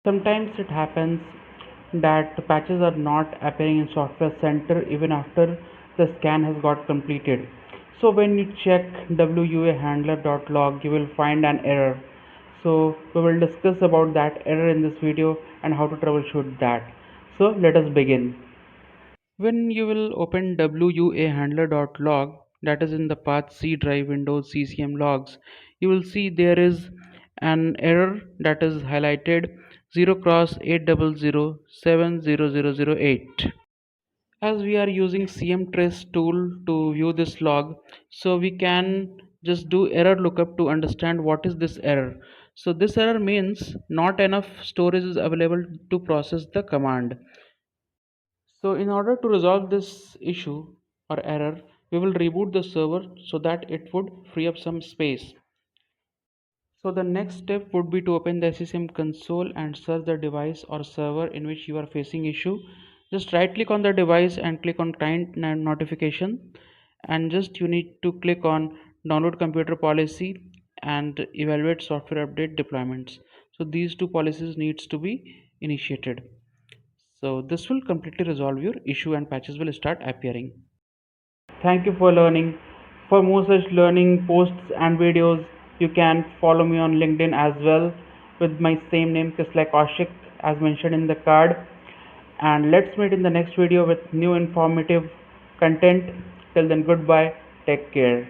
Sometimes it happens that patches are not appearing in Software Center even after the scan has got completed. So when you check wuahandler.log, you will find an error. So we will discuss about that error in this video and how to troubleshoot that. So let us begin. When you will open wuahandler.log, that is in the path C drive Windows CCM logs, you will see there is an error that is highlighted 0x800700008. As we are using CMTrace tool to view this log, so we can just do error lookup to understand what is this error. So this error means not enough storage is available to process the command. So in order to resolve this issue or error, we will reboot the server so that it would free up some space. So the next step would be to open the SCCM console and search the device or server in which you are facing issue. Just right click on the device and click on client notification, and just you need to click on download computer policy and evaluate software update deployments. So these two policies needs to be initiated. So this will completely resolve your issue and patches will start appearing. Thank you for learning. For more such learning posts and videos, you can follow me on LinkedIn as well with my same name Kishlay Kaushik as mentioned in the card. And let's meet in the next video with new informative content. Till then, goodbye. Take care.